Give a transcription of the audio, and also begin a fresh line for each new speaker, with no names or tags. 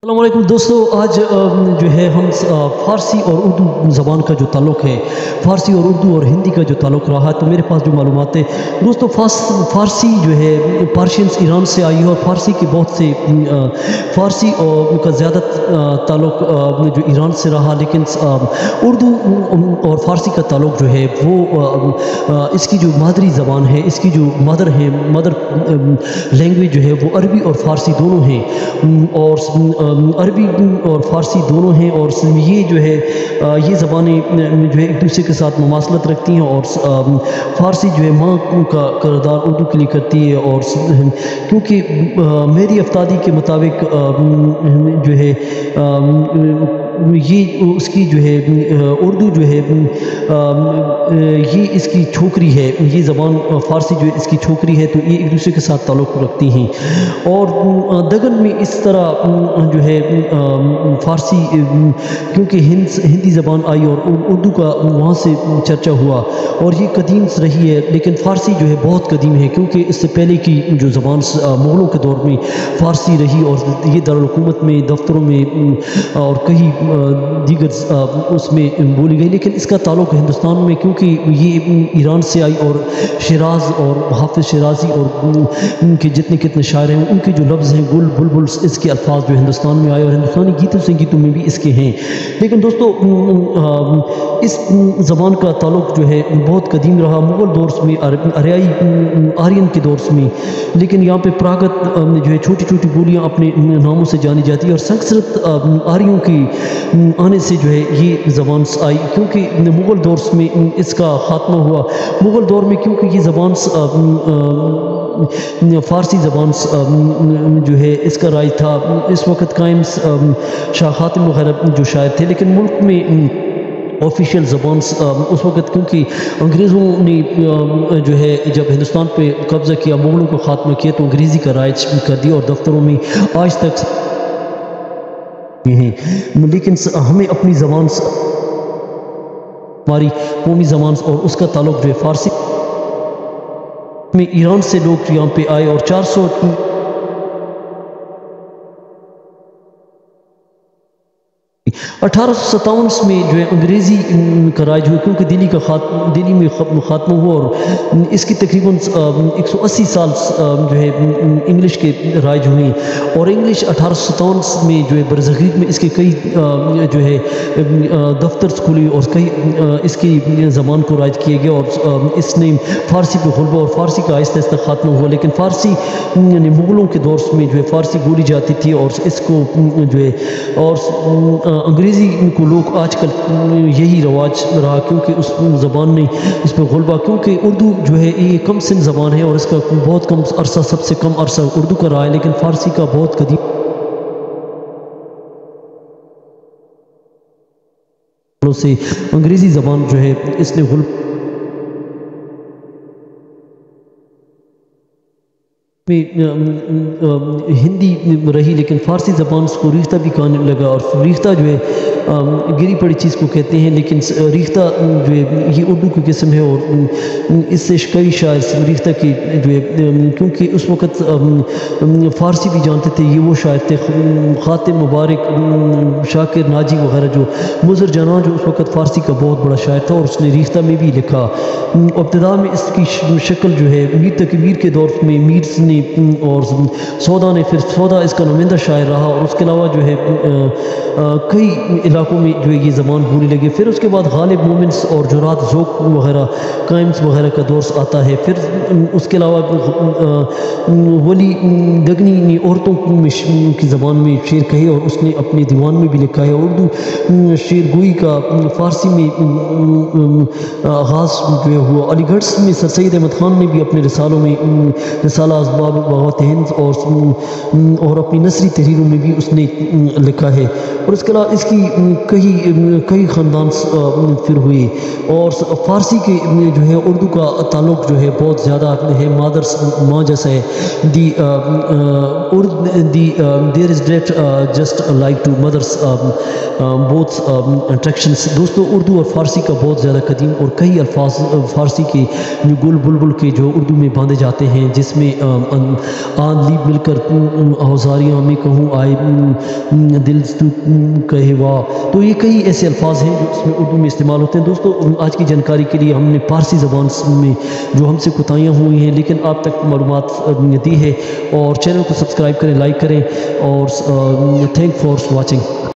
السلام علیکم دوستو، آج جو ہے ہم فارسی اور اردو زبان کا جو تعلق ہے، فارسی اور اردو اور ہندی کا جو تعلق رہا، تو میرے پاس جو معلومات ہے دوستو، فارسی جو ہے پارشینس ایران سے آئی ہے، اور فارسی کے بہت سے فارسی اور کا زیادہ تعلق جو ایران سے رہا، لیکن اردو اور فارسی کا تعلق جو ہے وہ اس کی جو مادری زبان ہے، اس کی جو مدر لینگویج جو ہے وہ عربی اور فارسی دونوں ہیں، اور عربی اور فارسی دونوں ہیں، اور یہ جو ہے یہ زبانیں جو ہے ایک دوسرے کے ساتھ مماثلت رکھتی ہیں، اور فارسی جو ہے ماں کا کردار اردو کے لیے کرتی ہے، اور کیونکہ میری افتادی کے مطابق جو ہے یہ اس کی جو ہے اردو جو ہے یہ اس کی چھوکری ہے، یہ زبان فارسی جو ہے اس کی چھوکری ہے، تو یہ ایک دوسرے کے ساتھ تعلق رکھتی ہیں۔ اور دگن میں اس طرح جو ہے فارسی کیونکہ ہندی زبان آئی اور اردو کا وہاں سے چرچا ہوا، اور یہ قدیم رہی ہے، لیکن فارسی جو ہے بہت قدیم ہے، کیونکہ اس سے پہلے کی جو زبان مغلوں کے دور میں فارسی رہی، اور یہ دارالحکومت میں، دفتروں میں اور کئی دیگر اس میں بولی گئی، لیکن اس کا تعلق ہندوستان میں، کیونکہ یہ ایران سے آئی، اور شیراز اور حافظ شیرازی اور ان کے کتنے شاعر ہیں، ان کے جو لفظ ہیں گل بلبل، اس کے الفاظ جو ہندوستان میں آئے، اور ہندوستانی گیتوں میں بھی اس کے ہیں۔ لیکن دوستو اس زبان کا تعلق جو ہے بہت قدیم رہا، مغل دور میں، آریائی آرین کے دور میں، لیکن یہاں پہ پراگت جو ہے چھوٹی چھوٹی بولیاں اپنے ناموں سے جانی جاتی ہے، اور سنسکرت آریوں کی آنے سے جو ہے یہ زبان آئی، کیونکہ مغل دور میں اس کا خاتمہ ہوا۔ مغل دور میں کیونکہ یہ زبان فارسی زبان جو ہے اس کا رائج تھا، اس وقت قائم شاہ خاتم وغیرہ جو شاعر تھے، لیکن ملک میں آفیشیل زبان اس وقت، کیونکہ انگریزوں نے جو ہے جب ہندوستان پہ قبضہ کیا، مغلوں کو خاتمہ کیا، تو انگریزی کا رائج کر دیا، اور دفتروں میں آج تک ہیں، لیکن ہمیں اپنی زبان، ہماری قومی زبان اور اس کا تعلق جو ہے فارسی میں، ایران سے لوگ یہاں پہ آئے، اور 1857 میں جو ہے انگریزی کا راج ہوا، کیونکہ دلی میں خاتمہ ہوا، اور اس کی تقریباً 180 سال جو ہے انگلش کے راج ہوئی، اور انگلش 1857 میں جو ہے برصغیر میں اس کے کئی جو ہے دفتر کھلے، اور کئی اس کی زبان کو راج کیا گیا، اور اس نے فارسی پہ غلبہ، اور فارسی کا آہستہ آہستہ خاتمہ ہوا، لیکن فارسی یعنی مغلوں کے دور میں جو ہے فارسی بولی جاتی تھی، اور اس کو جو ہے اور انگریزی کو لوگ آج کل یہی رواج رہا، کیونکہ اس زبان نے اس پہ غلبہ، کیونکہ اردو جو ہے یہ کم سن زبان ہے، اور اس کا بہت کم عرصہ، سب سے کم عرصہ اردو کا رہا ہے، لیکن فارسی کا بہت قدیم سے انگریزی زبان جو ہے اس نے غلبہ ہندی رہی، لیکن فارسی زبان کو ریختہ بھی کہنے لگا، اور ریختہ جو ہے گری پڑی چیز کو کہتے ہیں، لیکن ریختہ جو ہے یہ اردو کی قسم ہے، اور اس سے کئی شاعر ریختہ کی جو ہے، کیونکہ اس وقت فارسی بھی جانتے تھے، یہ وہ شاعر تھے خاتم مبارک، شاکر ناجی وغیرہ، جو مضر جناح جو اس وقت فارسی کا بہت بڑا شاعر تھا، اور اس نے ریختہ میں بھی لکھا۔ ابتدا میں اس کی شکل جو ہے میر تقی میر کے دور میں میر نے اور سودا نے، پھر سودا اس کا نمائندہ شاعر رہا، اور اس کے علاوہ جو ہے کئی علاقوں میں جو ہے یہ زبان بولی لگی۔ پھر اس کے بعد غالب مومنس اور جرات ذوق وغیرہ، قائمس وغیرہ کا دور آتا ہے۔ پھر اس کے علاوہ ولی گگنی نے عورتوں کی زبان میں شعر کہے، اور اس نے اپنے دیوان میں بھی لکھا ہے۔ اردو شعر گوئی کا فارسی میں آغاز جو ہے ہوا۔ علی گڑھ میں سر سید احمد خان نے بھی اپنے رسالوں میں، رسالہ اسباب بغاوت ہند اور اپنی نثری تحریروں میں بھی اس نے لکھا ہے۔ اور اس کے علاوہ اس کی کئی خاندان پھر ہوئے، اور فارسی کے جو ہے اردو کا تعلق جو ہے بہت زیادہ ہے، ماں جیسا ہے. دیر از ڈیٹ جسٹ لائک ٹو مدرس بوتھ اٹریکشنس. دوستو اردو اور فارسی کا بہت زیادہ قدیم اور کئی الفاظ فارسی کے جو گل بلبل کے جو اردو میں باندھے جاتے ہیں، جس میں آن لیب مل کر اوزاریاں میں کہوں آئے دل تو کہے واہ. تو یہ کئی ایسے الفاظ ہیں جو اس میں اردو میں استعمال ہوتے ہیں. دوستو آج کی جانکاری کے لیے ہم نے فارسی زبان میں جو ہم سے کوتاہیاں ہوئی ہیں لیکن آپ تک معلومات دی ہے، اور چینل کو سبسکرائب کریں، لائک کریں، اور تھینک فار واچنگ.